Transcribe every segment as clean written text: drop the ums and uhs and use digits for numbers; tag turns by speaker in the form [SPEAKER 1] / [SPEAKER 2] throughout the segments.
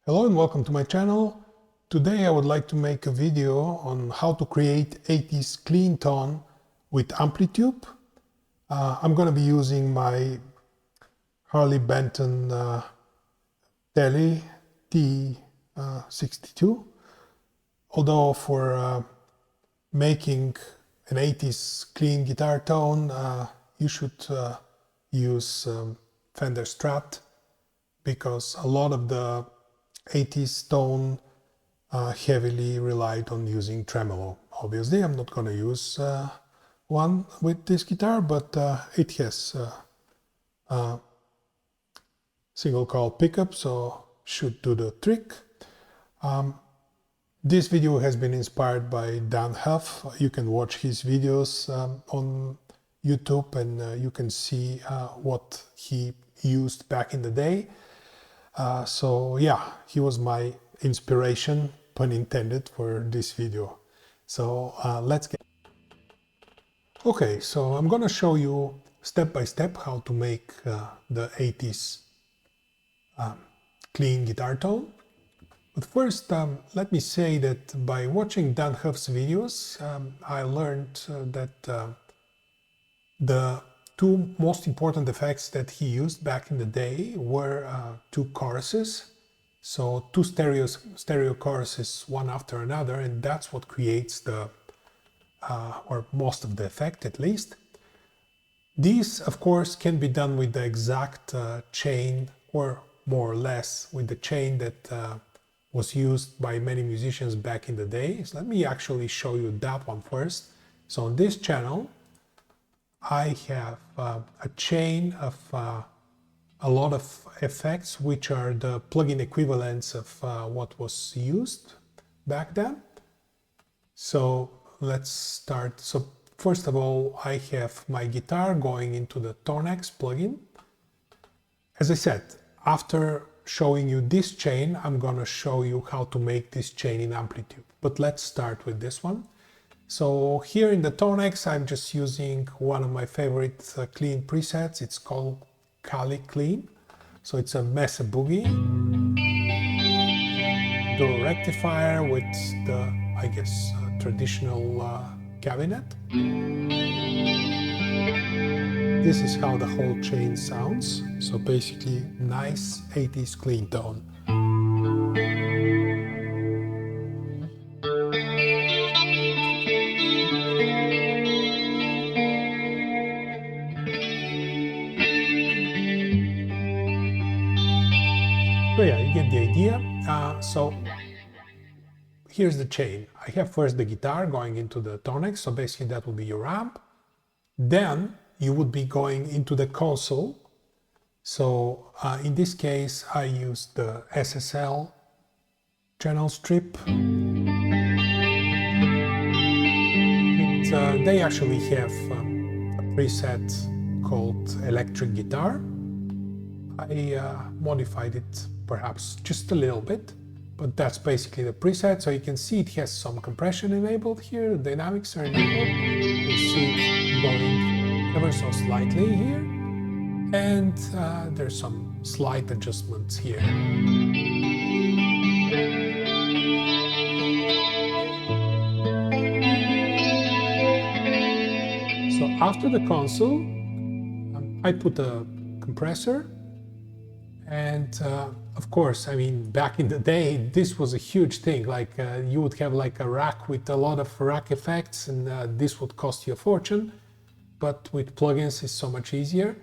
[SPEAKER 1] Hello and welcome to my channel. Today I would like to make a video on how to create 80s clean tone with AmpliTube. I'm going to be using my Harley Benton Tele T62. Although for making an 80s clean guitar tone you should use Fender Strat, because a lot of the 80s tone heavily relied on using tremolo. Obviously I'm not going to use one with this guitar, but it has single coil pickup, so should do the trick. This video has been inspired by Dan Huff. You can watch his videos on YouTube and you can see what he used back in the day. So yeah, he was my inspiration, pun intended, for this video. So let's get... Okay, so I'm gonna show you step by step how to make the 80s clean guitar tone. But first, let me say that by watching Dan Huff's videos, I learned that the two most important effects that he used back in the day were two choruses. So two stereo choruses, one after another, and that's what creates the, or most of the effect at least. These, of course, can be done with the exact chain, or more or less with the chain that was used by many musicians back in the day. So let me actually show you that one first. So on this channel, I have a chain of a lot of effects, which are the plugin equivalents of what was used back then. So let's start. So first of all, I have my guitar going into the Tonex plugin. As I said, after showing you this chain, I'm gonna show you how to make this chain in AmpliTube. But let's start with this one. So here in the Tonex, I'm just using one of my favorite clean presets. It's called Cali Clean. So it's a Mesa Boogie. Do a rectifier with the, I guess, traditional cabinet. This is how the whole chain sounds. So basically, nice 80s clean tone. So yeah, you get the idea. So here's the chain. I have first the guitar going into the Tonex, so basically that will be your amp. Then you would be going into the console. So in this case, I use the SSL channel strip. They actually have a preset called electric guitar. I modified it perhaps just a little bit, but that's basically the preset. So you can see it has some compression enabled here, the dynamics are enabled. You see it going ever so slightly here, and there's some slight adjustments here. So after the console, I put a compressor. And of course, I mean, back in the day, this was a huge thing. Like you would have like a rack with a lot of rack effects, and this would cost you a fortune. But with plugins, it's so much easier.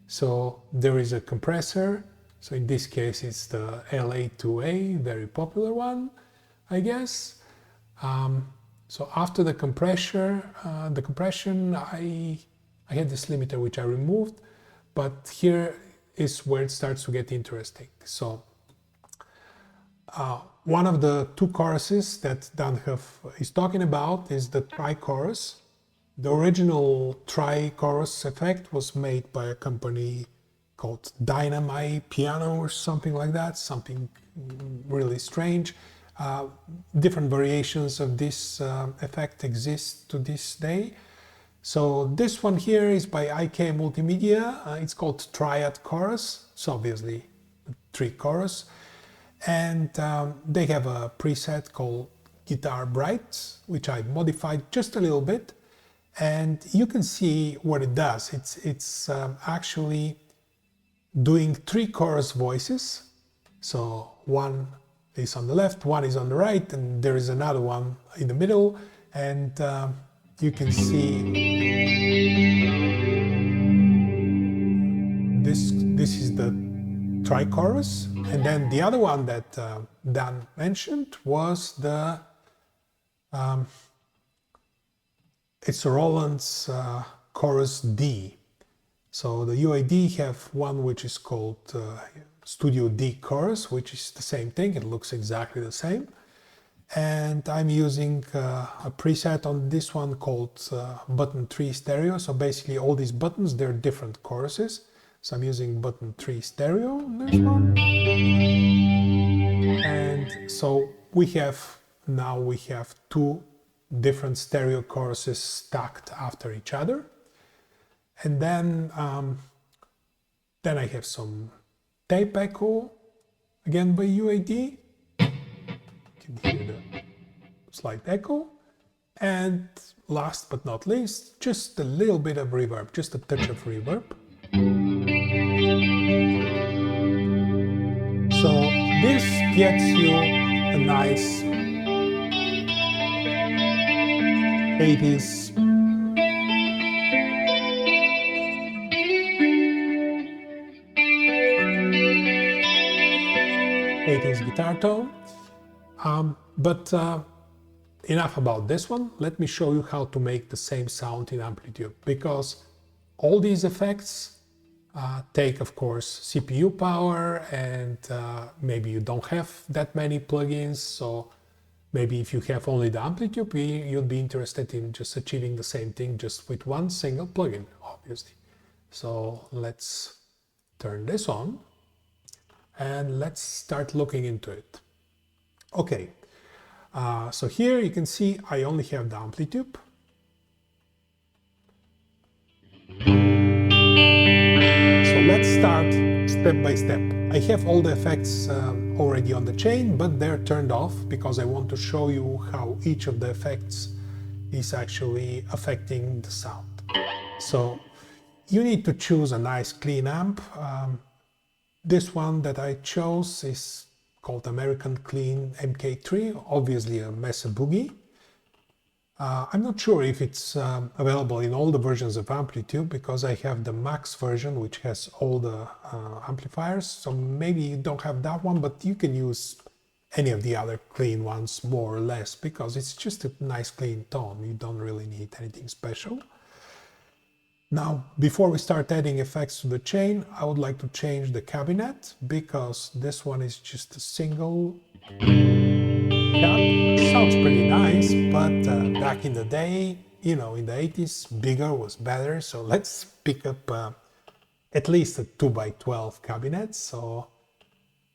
[SPEAKER 1] So there is a compressor. So in this case, it's the LA2A, very popular one, I guess. So after the compression, I had this limiter which I removed, but here is where it starts to get interesting. So one of the two choruses that Dan Huff is talking about is the tri-chorus. The original tri-chorus effect was made by a company called Dynamite Piano or something like that, something really strange. Different variations of this effect exist to this day. So this one here is by IK Multimedia. It's called Triad Chorus. It's obviously a three chorus. and they have a preset called Guitar Bright, which I modified just a little bit, and you can see what it does. It's actually doing 3 chorus voices. So one is on the left, one is on the right, and there is another one in the middle, and you can see this is the tri-chorus, and then the other one that Dan mentioned was the it's Roland's chorus D. So the UAD have one which is called Studio D chorus, which is the same thing. It looks exactly the same. And I'm using a preset on this one called button 3 stereo. So basically all these buttons, they're different choruses. So I'm using button 3 stereo on this one. And so we have 2 different stereo choruses stacked after each other. And then I have some tape echo, again by UAD. You can hear the slight echo. And last but not least, just a little bit of reverb, just a touch of reverb. So this gets you a nice 80s guitar tone. But enough about this one. Let me show you how to make the same sound in AmpliTube, because all these effects take, of course, CPU power, and maybe you don't have that many plugins. So maybe if you have only the AmpliTube, you'll be interested in just achieving the same thing just with one single plugin, obviously. So let's turn this on and let's start looking into it. Okay, so here you can see I only have the AmpliTube. So let's start step by step. I have all the effects already on the chain, but they're turned off because I want to show you how each of the effects is actually affecting the sound. So you need to choose a nice clean amp. This one that I chose is called American Clean MK3, obviously a Mesa Boogie. I'm not sure if it's available in all the versions of AmpliTube, because I have the Max version, which has all the amplifiers. So maybe you don't have that one, but you can use any of the other clean ones more or less, because it's just a nice clean tone. You don't really need anything special. Now, before we start adding effects to the chain, I would like to change the cabinet, because this one is just a single cab. Sounds pretty nice, but back in the day, you know, in the 80s, bigger was better. So let's pick up at least a 2x12 cabinet. So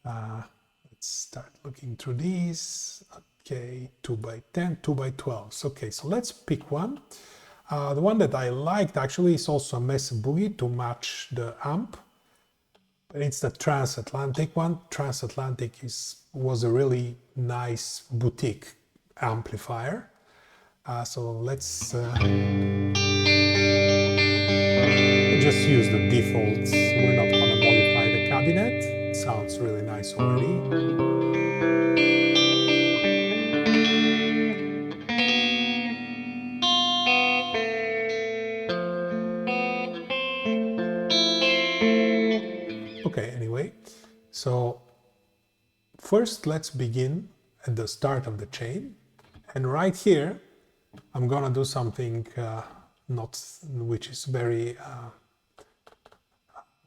[SPEAKER 1] let's start looking through these. Okay, 2x10, 2x12s. Okay, so let's pick one. The one that I liked actually is also a Mesa Boogie to match the amp. But it's the Transatlantic one. Transatlantic was a really nice boutique amplifier. So let's just use the defaults. We're not going to modify the cabinet. It sounds really nice already. Okay, anyway, so first let's begin at the start of the chain, and right here I'm gonna do something which is very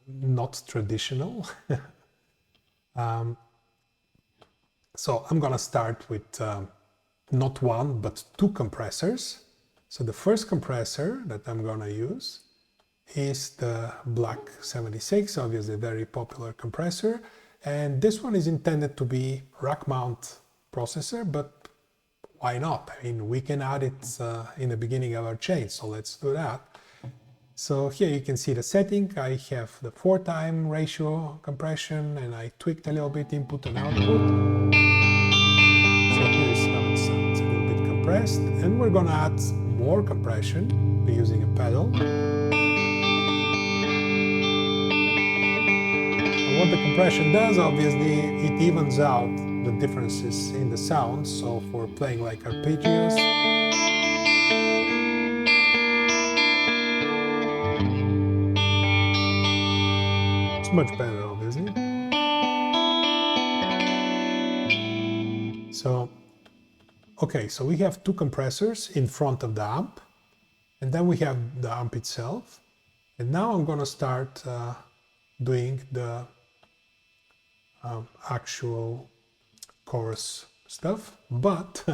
[SPEAKER 1] not traditional. So I'm gonna start with not one but 2 compressors. So the first compressor that I'm gonna use is the Black 76, obviously a very popular compressor, and this one is intended to be rack mount processor, but why not? I mean, we can add it in the beginning of our chain, so let's do that. So here you can see the setting. I have the 4-time ratio compression, and I tweaked a little bit input and output. So here's how it sounds, a little bit compressed. And we're gonna add more compression using a pedal. And what the compression does, obviously, it evens out the differences in the sound. So for playing like arpeggios, it's much better, obviously. So, okay, so we have two compressors in front of the amp, and then we have the amp itself. And now I'm gonna start doing the actual chorus stuff, but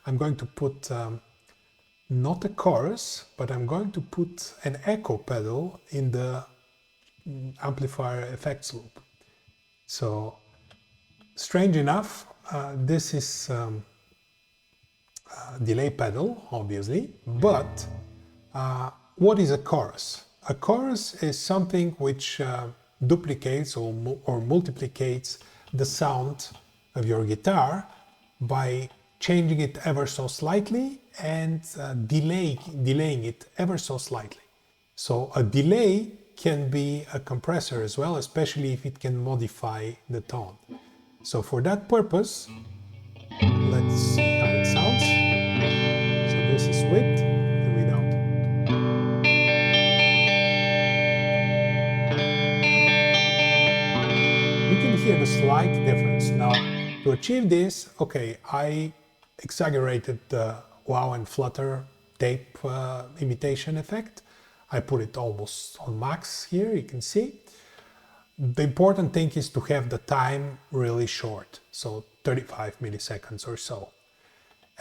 [SPEAKER 1] I'm going to put not a chorus, but I'm going to put an echo pedal in the amplifier effects loop. So, strange enough, this is a delay pedal, obviously, but what is a chorus? A chorus is something which duplicates or multiplicates the sound of your guitar by changing it ever so slightly and delaying it ever so slightly. So a delay can be a compressor as well, especially if it can modify the tone. So for that purpose, let's see how it sounds. So this is with and without. You can hear the slight difference. Now, to achieve this, okay, I exaggerated the wow and flutter tape imitation effect. I put it almost on max here, you can see. The important thing is to have the time really short, so 35 milliseconds or so.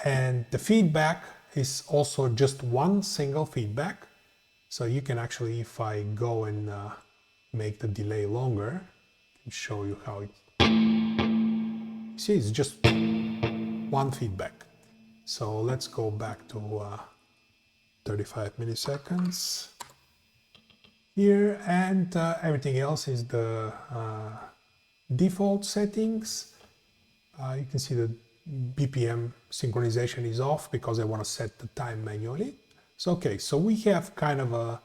[SPEAKER 1] And the feedback is also just one single feedback. So you can actually, if I go and make the delay longer, I can show you how it... See, it's just one feedback. So let's go back to 35 milliseconds. Here, and everything else is the default settings. You can see the BPM synchronization is off because I want to set the time manually. So okay, so we have kind of a,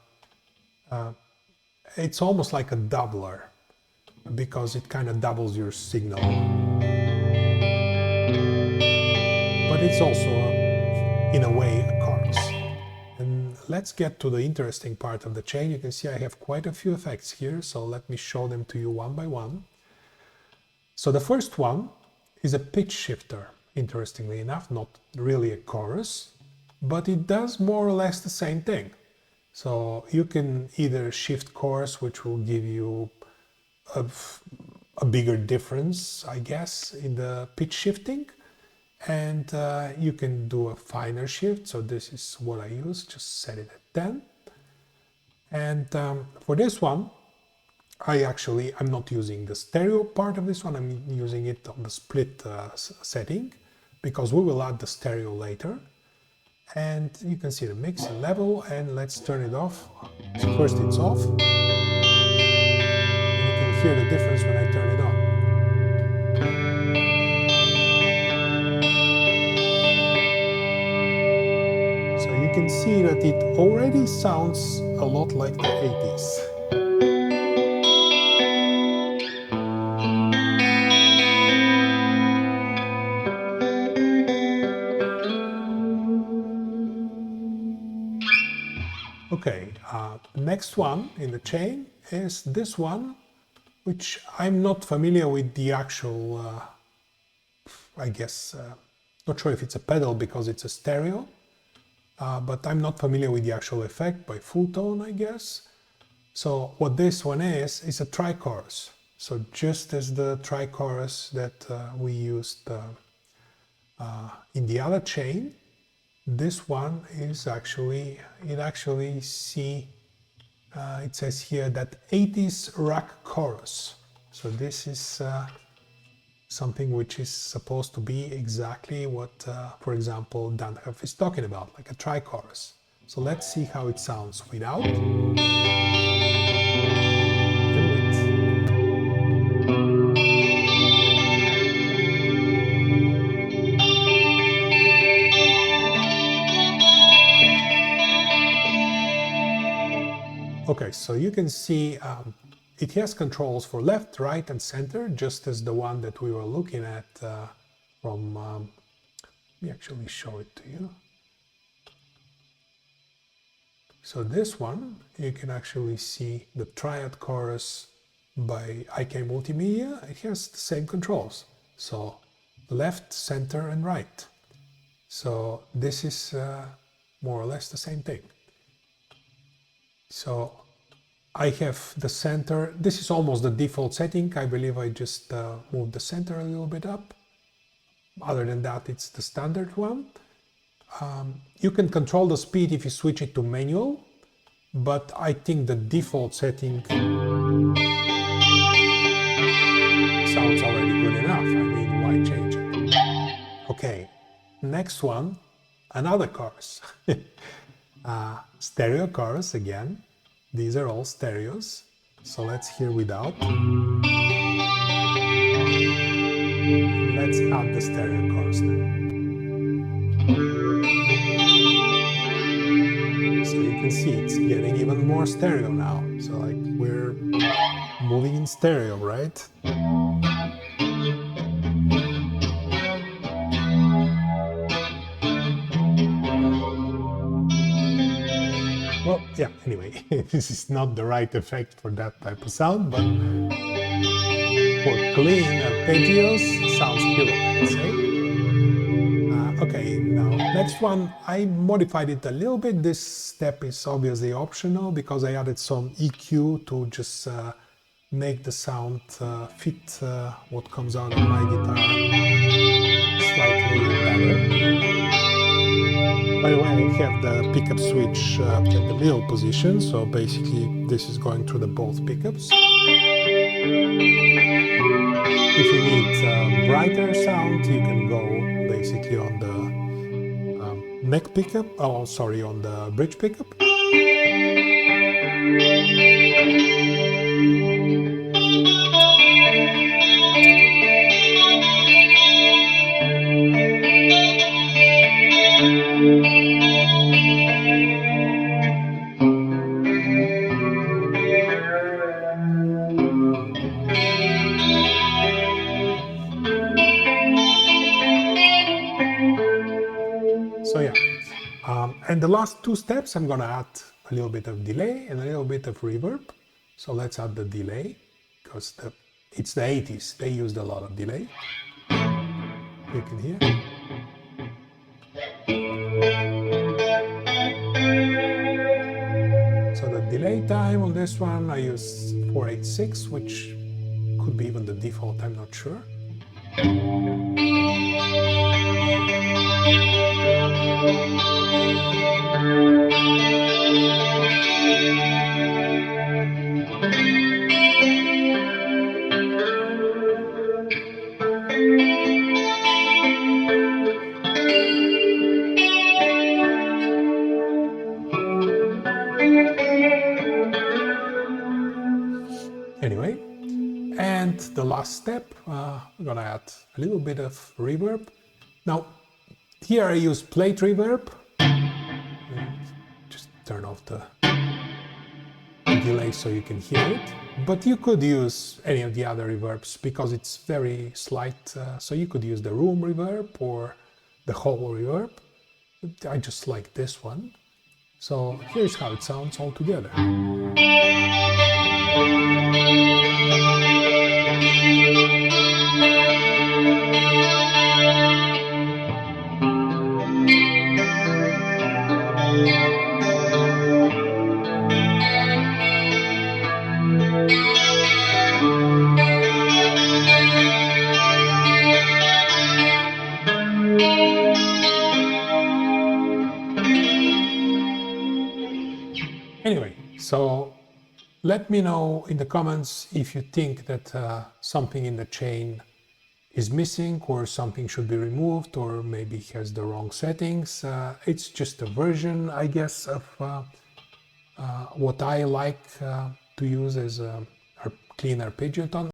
[SPEAKER 1] it's almost like a doubler because it kind of doubles your signal. But it's also, in a way, a chorus. And let's get to the interesting part of the chain. You can see I have quite a few effects here, so let me show them to you one by one. So the first one is a pitch shifter, interestingly enough, not really a chorus, but it does more or less the same thing. So you can either shift chorus, which will give you a bigger difference, I guess, in the pitch shifting, and you can do a finer shift. So this is what I use, just set it at 10. And for this one, I'm not using the stereo part of this one, I'm using it on the split setting, because we will add the stereo later. And you can see the mix and level, and let's turn it off. So first it's off, and you can hear the difference when I turn it on. So you can see that it already sounds a lot like the 80s. Okay, next one in the chain is this one, which I'm not familiar with the actual, I guess, not sure if it's a pedal because it's a stereo, but I'm not familiar with the actual effect by full tone, I guess. So what this one is a tri-chorus. So just as the tri-chorus that we used in the other chain, this one is actually, it says here that 80s rock chorus. So this is something which is supposed to be exactly what, for example, Dan Huff is talking about, like a tri-chorus. So let's see how it sounds without and with. Okay, so you can see it has controls for left, right, and center, just as the one that we were looking at from. Let me actually show it to you. So this one, you can actually see the Triad Chorus by IK Multimedia. It has the same controls. So left, center, and right. So this is more or less the same thing. So I have the center. This is almost the default setting. I believe I just moved the center a little bit up. Other than that, it's the standard one. You can control the speed if you switch it to manual, but I think the default setting sounds already good enough. I mean, why change it? Okay, next one, another chorus. Stereo chorus again. These are all stereos. So let's hear without. Let's add the stereo chorus now. So you can see it's getting even more stereo now. So like we're moving in stereo, right? Well, yeah, anyway, this is not the right effect for that type of sound, but for clean arpeggios, sounds killer, let's say. Okay, now next one, I modified it a little bit. This step is obviously optional because I added some EQ to just make the sound fit what comes out of my guitar slightly better. By the way, I have the pickup switch in the middle position, so basically this is going through the both pickups. If you need brighter sound, you can go basically on the neck pickup, oh sorry, on the bridge pickup. So yeah, and the last two steps I'm gonna add a little bit of delay and a little bit of reverb. So let's add the delay because it's the 80s, they used a lot of delay. You can hear. So the delay time on this one I use 486, which could be even the default, I'm not sure. Anyway, and the last step, I'm gonna add a little bit of reverb. Now, here I use plate reverb. Just turn off the delay so you can hear it. But you could use any of the other reverbs because it's very slight. So you could use the room reverb or the whole reverb. I just like this one. So here's how it sounds all together. Anyway, so let me know in the comments if you think that something in the chain is missing, or something should be removed, or maybe has the wrong settings. It's just a version, I guess, of what I like to use as a clean arpeggio tone.